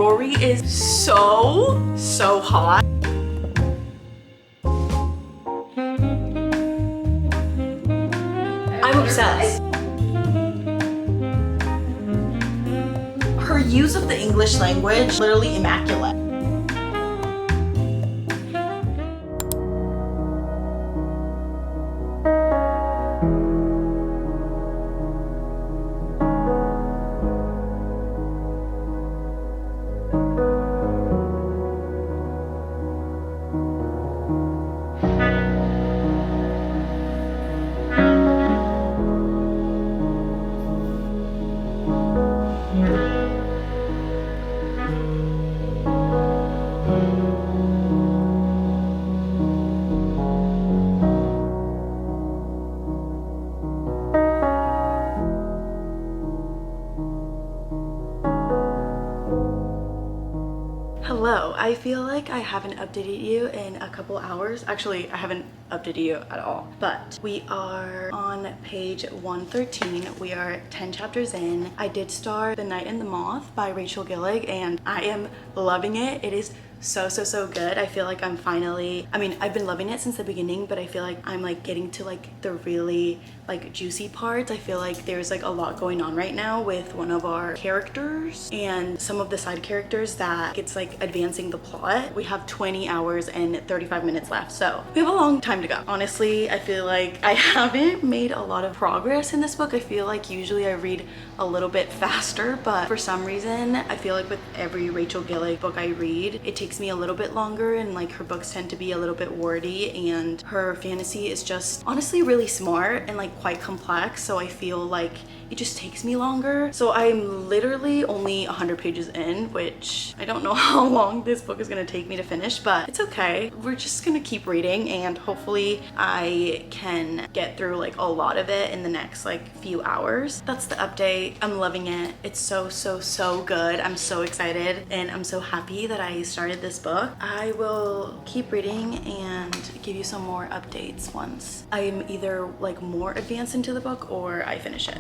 Rory is so hot. I'm obsessed. Her use of the English language, literally immaculate. Hello, I feel like I haven't updated you in a couple hours. Actually, I haven't updated you at all, but we are on page 113. We are 10 chapters in. I did start The Night and the Moth by Rachel Gillig and I am loving it. It is so good. I feel like I'm finally, I mean, I've been loving it since the beginning, but I feel like I'm like getting to like the really like juicy parts. I feel like there's like a lot going on right now with one of our characters and some of the side characters that it's like advancing the plot. We have 20 hours and 35 minutes left, so we have a long time to go. Honestly, I feel like I haven't made a lot of progress in this book. I feel like usually I read a little bit faster, but for some reason I feel like with every Rachel Gillig book I read, it takes me a little bit longer, and like her books tend to be a little bit wordy, and her fantasy is just honestly really smart and like quite complex, so I feel like it just takes me longer. So I'm literally only 100 pages in, which I don't know how long this book is gonna take me to finish, but it's okay. We're just gonna keep reading and hopefully I can get through like a lot of it in the next like few hours. That's the update. I'm loving it. It's so good. I'm so excited and I'm so happy that I started this book. I will keep reading and give you some more updates once I'm either like more advanced into the book or I finish it.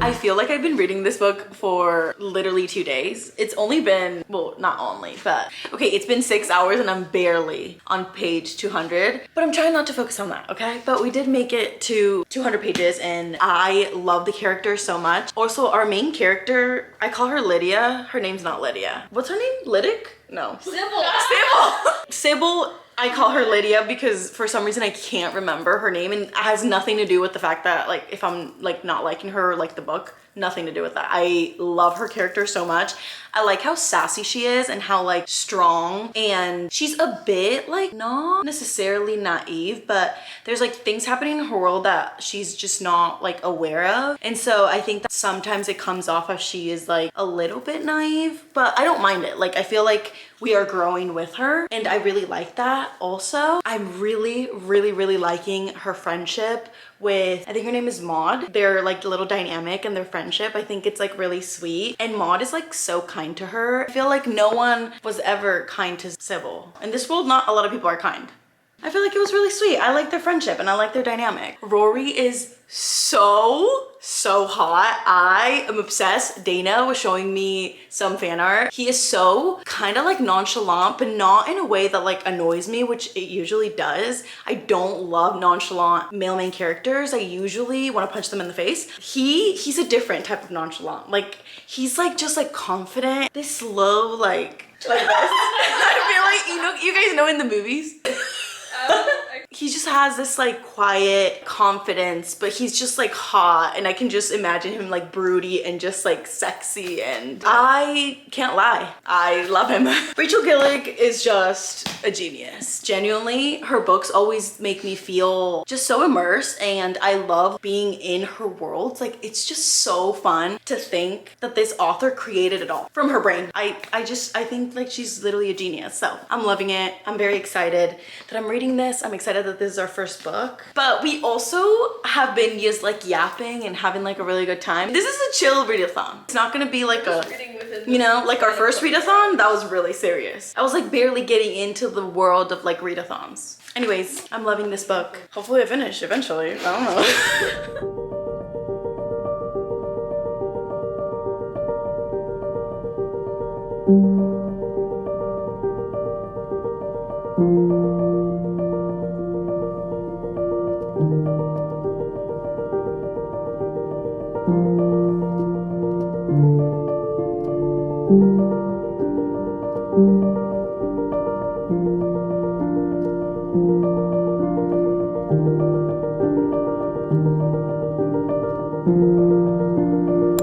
I feel like I've been reading this book for literally 2 days. It's only been, well, not only, but okay, it's been 6 hours and I'm barely on page 200, but I'm trying not to focus on that, okay? But we did make it to 200 pages and I love the character so much. Also, our main character, I call her Lydia. Her name's not Lydia. What's her name? Lydic? No. Sybil. Sybil. I call her Lydia because for some reason I can't remember her name, and it has nothing to do with the fact that like if I'm like not liking her or like the book, nothing to do with that. I love her character so much. I like how sassy she is and how like strong, and she's a bit like not necessarily naive, but there's like things happening in her world that she's just not like aware of, and so I think that sometimes it comes off as she is like a little bit naive, but I don't mind it. Like I feel like we are growing with her and I really like that. Also, I'm really liking her friendship with, I think her name is Maud. They're like a little dynamic in their friendship. I think it's like really sweet, and Maud is like so kind to her. I feel like no one was ever kind to Sybil. In this world, not a lot of people are kind. I feel like it was really sweet. I like their friendship and I like their dynamic. Rory is so hot. I am obsessed. Dana was showing me some fan art. He is so kind of like nonchalant, but not in a way that like annoys me, which it usually does. I don't love nonchalant male main characters. I usually want to punch them in the face. He's a different type of nonchalant. Like he's like just like confident. This slow like this. I feel like, you know, you guys know in the movies. he just has this like quiet confidence, but he's just like hot, and I can just imagine him like broody and just like sexy, and I can't lie, I love him. Rachel Gillig is just a genius. Genuinely, her books always make me feel just so immersed, and I love being in her world. Like, it's just so fun to think that this author created it all from her brain. I think like she's literally a genius. So I'm loving it. I'm very excited that I'm reading this. I'm excited that this is our first book, but we also have been just like yapping and having like a really good time. This is a chill readathon. It's not gonna be like you know, like our first readathon. That was really serious. I was like barely getting into the world of like readathons. Anyways, I'm loving this book. Hopefully I finish eventually. I don't know.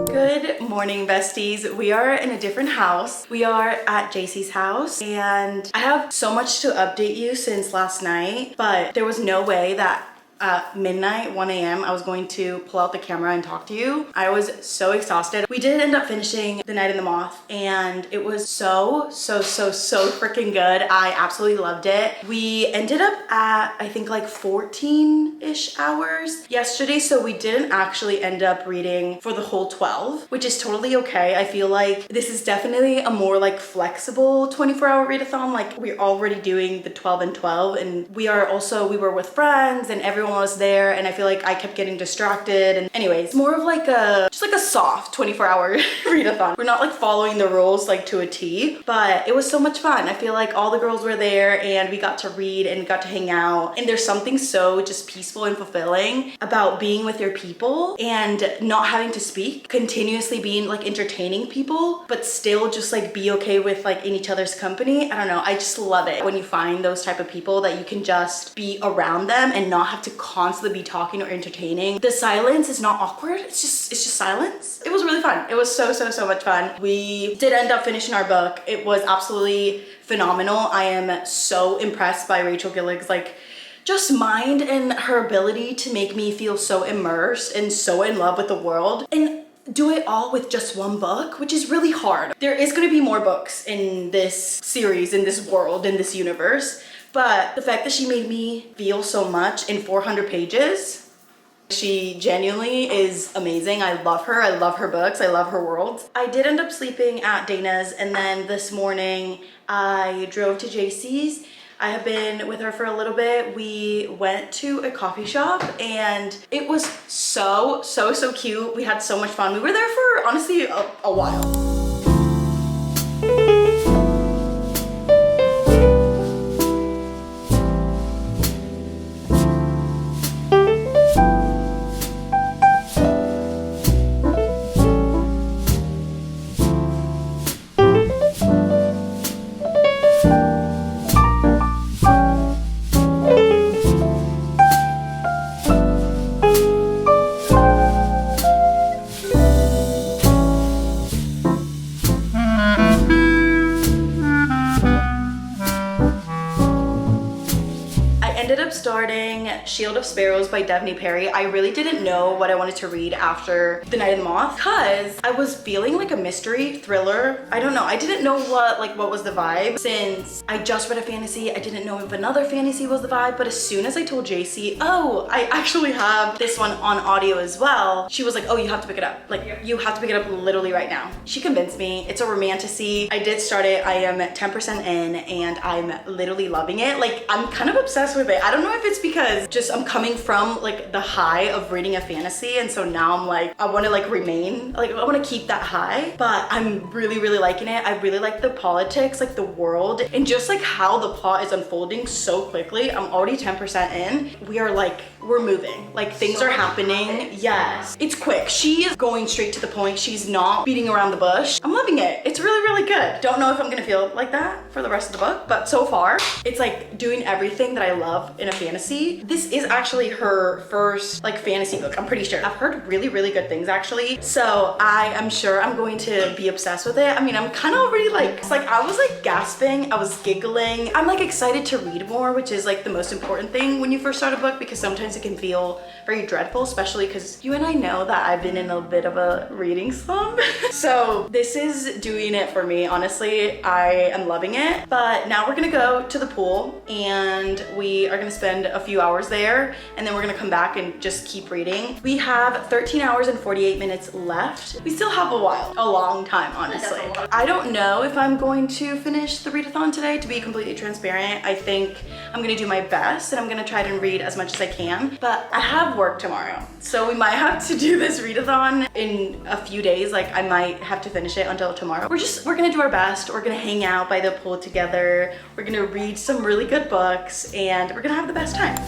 Good morning, besties. We are in a different house. We are at JC's house, and I have so much to update you since last night, but there was no way that at midnight, 1 a.m., I was going to pull out the camera and talk to you. I was so exhausted. We did end up finishing The Night in the Moth, and it was so freaking good. I absolutely loved it. We ended up at, I think, like 14-ish hours yesterday, so we didn't actually end up reading for the whole 12, which is totally okay. I feel like this is definitely a more like flexible 24-hour readathon. Like, we're already doing the 12 and 12, and we were with friends and everyone was there, and I feel like I kept getting distracted. And anyways, more of like just like a soft 24-hour readathon. We're not like following the rules like to a T, but it was so much fun. I feel like all the girls were there, and we got to read and got to hang out, and there's something so just peaceful and fulfilling about being with your people and not having to speak, continuously being like entertaining people, but still just like be okay with like in each other's company. I don't know, I just love it when you find those type of people that you can just be around them and not have to constantly be talking or entertaining. The silence is not awkward. It's just silence. It was really fun. It was so much fun. We did end up finishing our book. It was absolutely phenomenal. I am so impressed by Rachel Gillig's like just mind and her ability to make me feel so immersed and so in love with the world, and do it all with just one book, which is really hard. There is going to be more books in this series, in this world, in this universe. But the fact that she made me feel so much in 400 pages, she genuinely is amazing. I love her. I love her books. I love her world. I did end up sleeping at Dana's, and then this morning I drove to JC's. I have been with her for a little bit. We went to a coffee shop, and it was so cute. We had so much fun. We were there for honestly a while. Starting Shield of Sparrows by Devney Perry. I really didn't know what I wanted to read after The Night of the Moth, because I was feeling like a mystery thriller. I don't know, I didn't know what was the vibe. Since I just read a fantasy, I didn't know if another fantasy was the vibe, but as soon as I told JC, oh, I actually have this one on audio as well, she was like, oh, you have to pick it up. Like, you have to pick it up literally right now. She convinced me. It's a romantasy. I did start it. I am 10% in, and I'm literally loving it. Like, I'm kind of obsessed with it. I don't know if it's because just I'm coming from like the high of reading a fantasy, and so now I'm like, I want to like remain, like I want to keep that high, but I'm really liking it. I really like the politics, like the world, and just like how the plot is unfolding so quickly. I'm already 10% in. We are like we're moving. Like things are happening. Yes. It's quick. She is going straight to the point. She's not beating around the bush. I'm loving it. It's really, really good. Don't know if I'm gonna feel like that for the rest of the book, but so far it's like doing everything that I love in a fantasy. This is actually her first like fantasy book. I'm pretty sure. I've heard really, really good things actually. So I am sure I'm going to be obsessed with it. I mean, I'm kind of already like, it's like I was like gasping, I was giggling. I'm like excited to read more, which is like the most important thing when you first start a book, because sometimes it can feel very dreadful, especially because you and I know that I've been in a bit of a reading slump. So this is doing it for me. Honestly, I am loving it. But now we're gonna go to the pool and we are gonna spend a few hours there, and then we're gonna come back and just keep reading. We have 13 hours and 48 minutes left. We still have a while, a long time, honestly. I don't know if I'm going to finish the readathon today, to be completely transparent. I think I'm gonna do my best and I'm gonna try to read as much as I can, but I have work tomorrow. So we might have to do this readathon in a few days. Like I might have to finish it until tomorrow. We're gonna do our best. We're gonna hang out by the pool together. We're gonna read some really good books and we're gonna have the best time.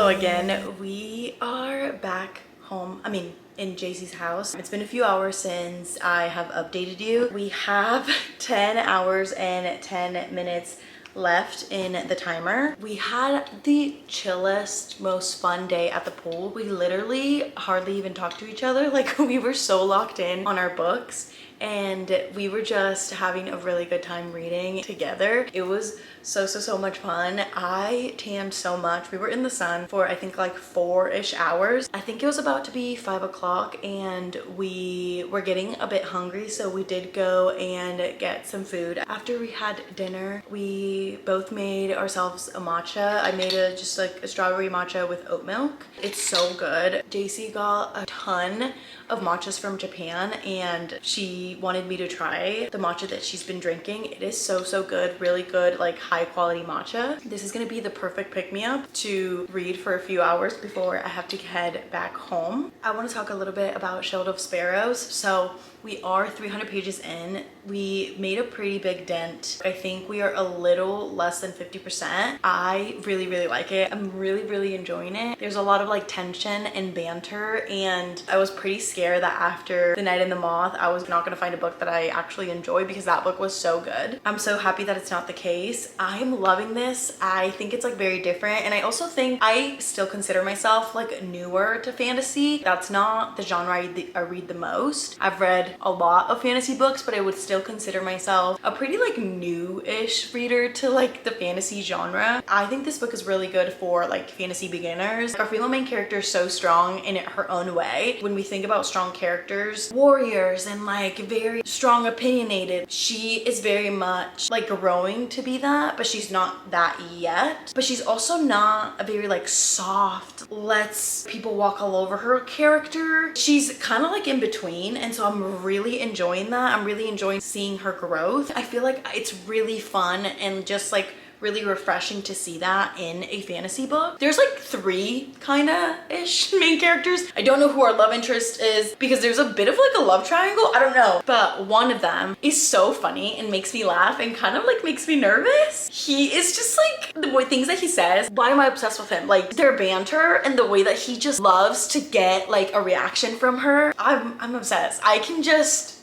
Again, we are back home. I mean, in JC's house. It's been a few hours since I have updated you. We have 10 hours and 10 minutes left in the timer. We had the chillest, most fun day at the pool. We literally hardly even talked to each other. Like we were so locked in on our books and we were just having a really good time reading together. It was so much fun. I tanned so much. We were in the sun for I think like 4-ish hours. I think it was about to be 5 o'clock and we were getting a bit hungry, so we did go and get some food. After we had dinner, we both made ourselves a matcha. I made just like a strawberry matcha with oat milk. It's so good. JC got a ton of matchas from Japan and she wanted me to try the matcha that she's been drinking. It is so good, really good, like high quality matcha. This is gonna be the perfect pick-me-up to read for a few hours before I have to head back home. I want to talk a little bit about Shield of Sparrows. So we are 300 pages in. We made a pretty big dent. I think we are a little less than 50%. I really like it. I'm really enjoying it. There's a lot of like tension and banter, and I was pretty scared that after The Night and the Moth I was not gonna find a book that I actually enjoy, because that book was so good. I'm so happy that it's not the case. I am loving this. I think it's like very different, and I also think I still consider myself like newer to fantasy. That's not the genre I read the most. I've read a lot of fantasy books, but I would still consider myself a pretty like new-ish reader to like the fantasy genre. I think this book is really good for like fantasy beginners. Our female main character is so strong in her own way. When we think about strong characters, warriors and like very strong opinionated, she is very much like growing to be that, but she's not that yet. But she's also not a very like soft, lets people walk all over her character. She's kind of like in between, and so I'm really enjoying that. I'm really enjoying seeing her growth. I feel like it's really fun and just like really refreshing to see that in a fantasy book. There's like 3 kinda-ish main characters. I don't know who our love interest is because there's a bit of like a love triangle. I don't know. But one of them is so funny and makes me laugh and kind of like makes me nervous. He is just like, the things that he says, why am I obsessed with him? Like their banter and the way that he just loves to get like a reaction from her. I'm obsessed. I can just,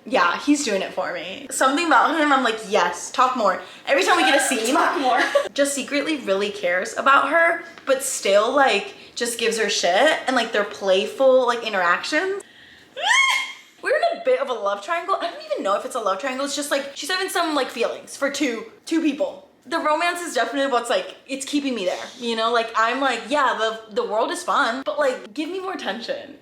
yeah, he's doing it for me. Something about him, I'm like, yes, talk more. Every time we get a scene, talk more. Just secretly really cares about her, but still like just gives her shit, and like their playful like interactions. We're in a bit of a love triangle. I don't even know if it's a love triangle. It's just like she's having some like feelings for two people. The romance is definitely what's like, it's keeping me there, you know? Like I'm like, yeah, the world is fun, but like give me more tension.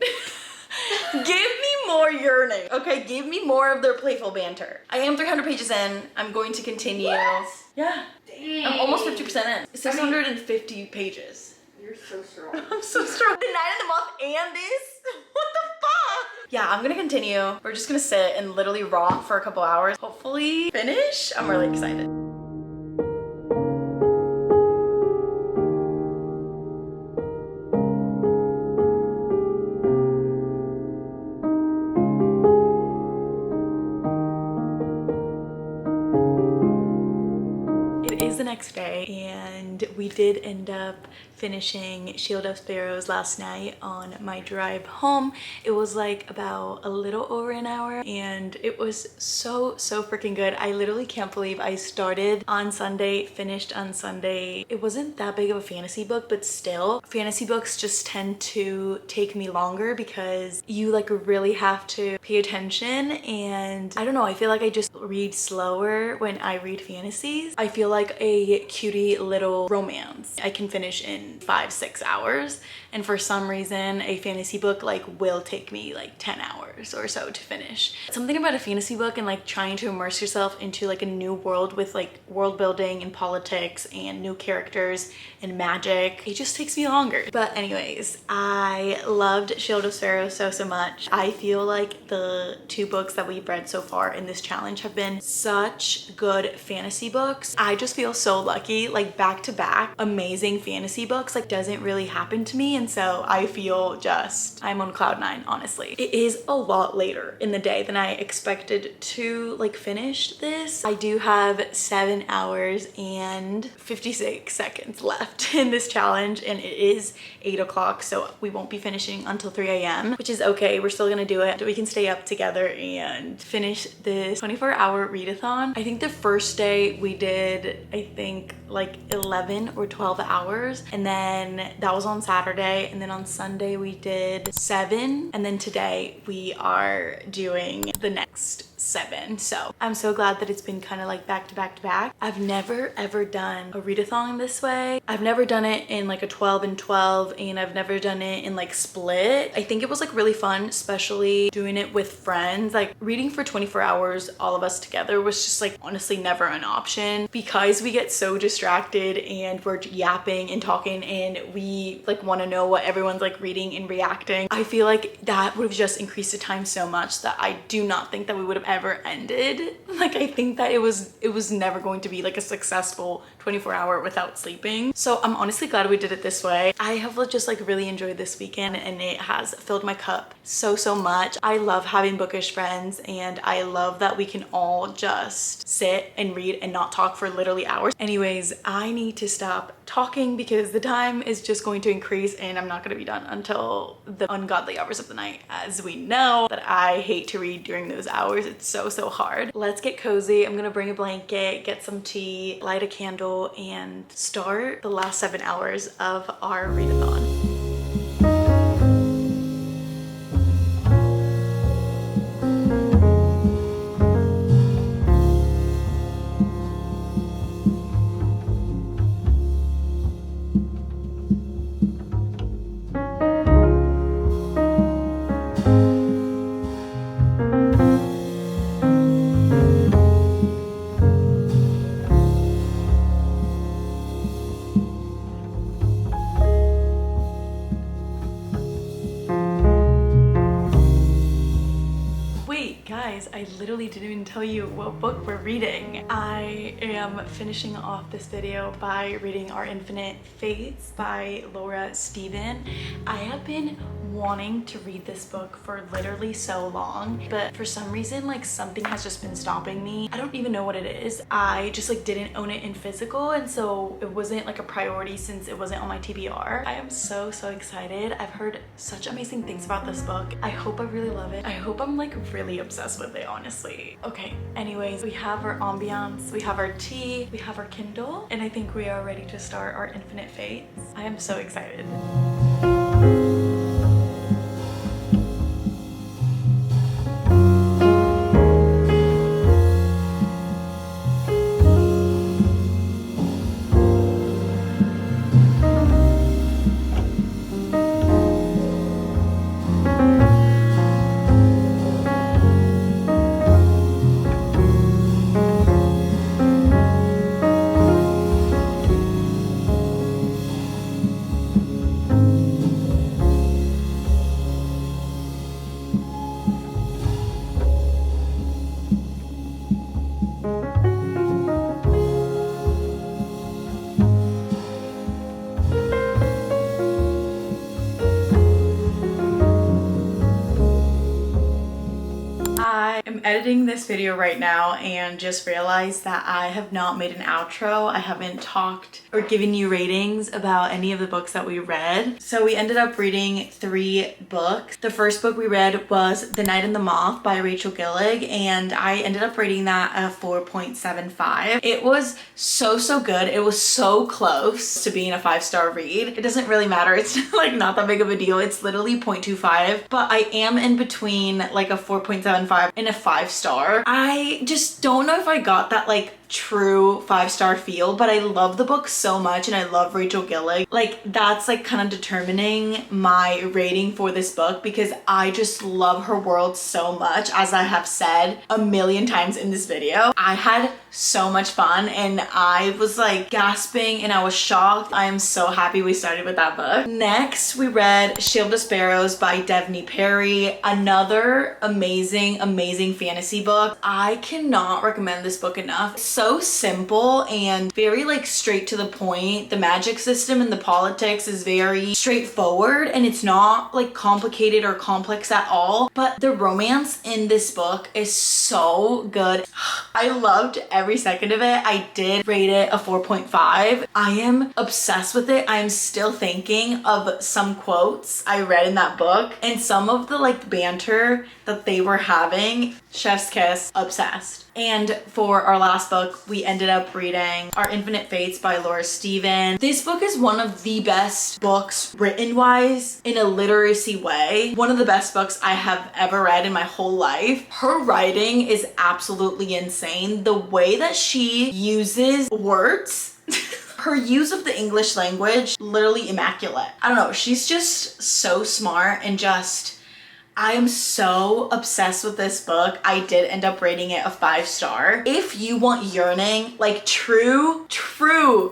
Give me more yearning, okay? Give me more of their playful banter. I am 300 pages in. I'm going to continue. What? Yeah. Dang. I'm almost 50% in. 650 pages. You're so strong. I'm so strong. The Night and the Moth and this? What the fuck? Yeah, I'm gonna continue. We're just gonna sit and literally rock for a couple hours. Hopefully finish. I'm really excited. It is the next day and we did end up finishing Shield of Sparrows last night on my drive home. It was like about a little over an hour and it was so freaking good. I literally can't believe I started on Sunday, finished on Sunday. It wasn't that big of a fantasy book, but still, fantasy books just tend to take me longer because you like really have to pay attention, and I don't know, I feel like I just read slower when I read fantasies. I feel like a cutie little romance I can finish in 5-6 hours, and for some reason a fantasy book like will take me like 10 hours or so to finish. Something about a fantasy book and like trying to immerse yourself into like a new world with like world building and politics and new characters and magic, it just takes me longer. But anyways, I loved Shield of Sparrows so much. I feel like the 2 books that we've read so far in this challenge have been such good fantasy books. I just feel so lucky, like back to back amazing fantasy books like doesn't really happen to me, and so I feel just I'm on cloud 9, honestly. It is a lot later in the day than I expected to like finish this. I do have 7 hours and 56 seconds left in this challenge and it is 8 o'clock, so we won't be finishing until 3 a.m. which is okay. We're still gonna do it. We can stay up together and finish this 24-hour readathon. I think the first day we did, I think like 11 or 12 hours, and then that was on Saturday, and then on Sunday we did 7, and then today we are doing the next 7. So I'm so glad that it's been kind of like back to back to back. I've never ever done a readathon this way. I've never done it in like a 12 and 12, and I've never done it in like split. I think it was like really fun, especially doing it with friends. Like reading for 24 hours all of us together was just like honestly never an option because we get so distracted and we're yapping and talking and we like want to know what everyone's like reading and reacting. I feel like that would have just increased the time so much that I do not think that we would have ever ended. Like I think that it was never going to be like a successful 24-hour without sleeping. So I'm honestly glad we did it this way. I have just like really enjoyed this weekend and it has filled my cup so much. I love having bookish friends and I love that we can all just sit and read and not talk for literally hours. Anyways, I need to stop talking because the time is just going to increase and I'm not going to be done until the ungodly hours of the night, as we know that I hate to read during those hours. It's so hard. Let's get cozy. I'm gonna bring a blanket, get some tea, light a candle, and start the last 7 hours of our readathon. I literally didn't even tell you what book we're reading. I am finishing off this video by reading Our Infinite Fates by Laura Stephen. I have been wanting to read this book for literally so long, but for some reason like something has just been stopping me. I don't even know what it is. I just like didn't own it in physical, and so it wasn't like a priority since it wasn't on my TBR. I am so excited. I've heard such amazing things about this book. I hope I really love it. I hope I'm like really obsessed with it, honestly. Okay, anyways, we have our ambiance, we have our tea, we have our Kindle, and I think we are ready to start Our Infinite Fates. I am so excited. I am editing this video right now and just realized that I have not made an outro. I haven't talked or given you ratings about any of the books that we read. So we ended up reading 3 books. The first book we read was The Night and the Moth by Rachel Gillig, and I ended up rating that a 4.75. It was so good. It was so close to being a 5-star read. It doesn't really matter. It's like not that big of a deal. It's literally 0.25, but I am in between like a 4.75 and a 5-star. I just don't know if I got that like true 5-star feel, but I love the book so much and I love Rachel Gillig. Like that's like kind of determining my rating for this book because I just love her world so much, as I have said a million times in this video. I had so much fun and I was like gasping and I was shocked. I am so happy we started with that book. Next we read Shield of Sparrows by Devney Perry, another amazing fantasy book. I cannot recommend this book enough. It's so simple and very like straight to the point. The magic system and the politics is very straightforward and it's not like complicated or complex at all, but the romance in this book is so good. I loved every second of it. I did rate it a 4.5. I am obsessed with it. I am still thinking of some quotes I read in that book and some of the like banter that they were having. Chef's kiss, obsessed. And for our last book, we ended up reading Our Infinite Fates by Laura Stephen. This book is one of the best books written-wise in a literacy way. One of the best books I have ever read in my whole life. Her writing is absolutely insane. The way that she uses words her use of the English language, literally immaculate. I don't know, she's just so smart and just, I am so obsessed with this book. I did end up rating it a 5-star. If you want yearning, like true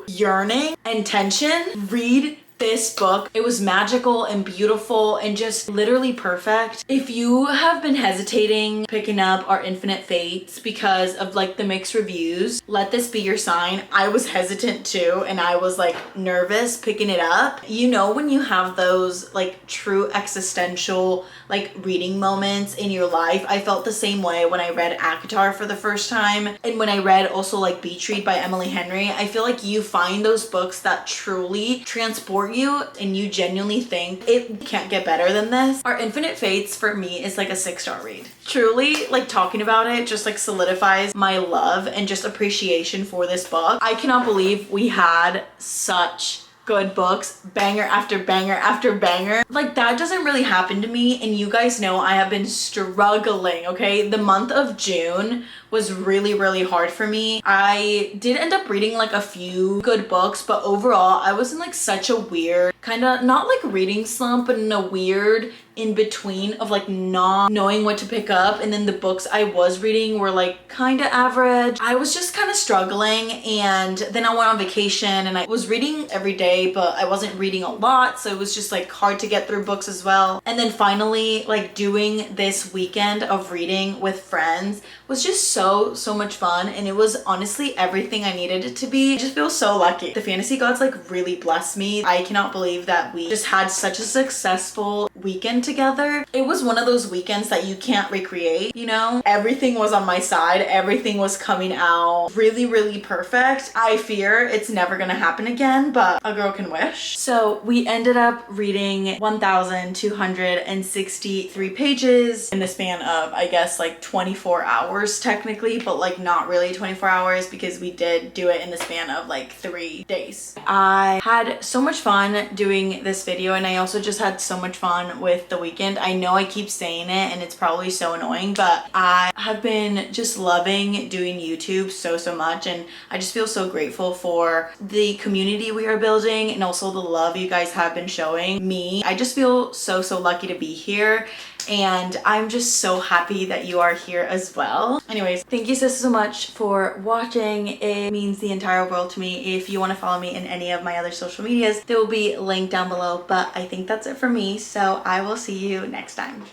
yearning and tension, read this book. It was magical and beautiful and just literally perfect. If you have been hesitating picking up Our Infinite Fates because of like the mixed reviews, let this be your sign. I was hesitant too and I was like nervous picking it up. You know when you have those like true existential like reading moments in your life? I felt the same way when I read ACOTAR for the first time and when I read also like Beach Read by Emily Henry. I feel like you find those books that truly transport you and you genuinely think it can't get better than this. Our Infinite Fates for me is like a 6-star read. Truly, like talking about it just like solidifies my love and just appreciation for this book. I cannot believe we had such good books, banger after banger after banger. Like that doesn't really happen to me and you guys know I have been struggling, okay? The month of June was really hard for me. I did end up reading like a few good books, but overall I was in like such a weird kind of, not like reading slump, but in a weird in between of like not knowing what to pick up, and then the books I was reading were like kind of average. I was just kind of struggling, and then I went on vacation and I was reading every day, but I wasn't reading a lot, so it was just like hard to get through books as well. And then finally like doing this weekend of reading with friends was just so much fun, and it was honestly everything I needed it to be. I just feel so lucky. The fantasy gods like really blessed me. I cannot believe that we just had such a successful weekend together. It was one of those weekends that you can't recreate, you know? Everything was on my side. Everything was coming out really perfect. I fear it's never gonna happen again, but a girl can wish. So we ended up reading 1,263 pages in the span of, I guess, like 24 hours technically, but like not really 24 hours because we did do it in the span of like 3 days. I had so much fun doing this video, and I also just had so much fun with the weekend. I know I keep saying it and it's probably so annoying, but I have been just loving doing YouTube so much, and I just feel so grateful for the community we are building and also the love you guys have been showing me. I just feel so lucky to be here, and I'm just so happy that you are here as well. Anyways, thank you so much for watching. It means the entire world to me. If you want to follow me in any of my other social medias, they will be linked down below, but I think that's it for me, so I will see you next time.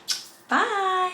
Bye!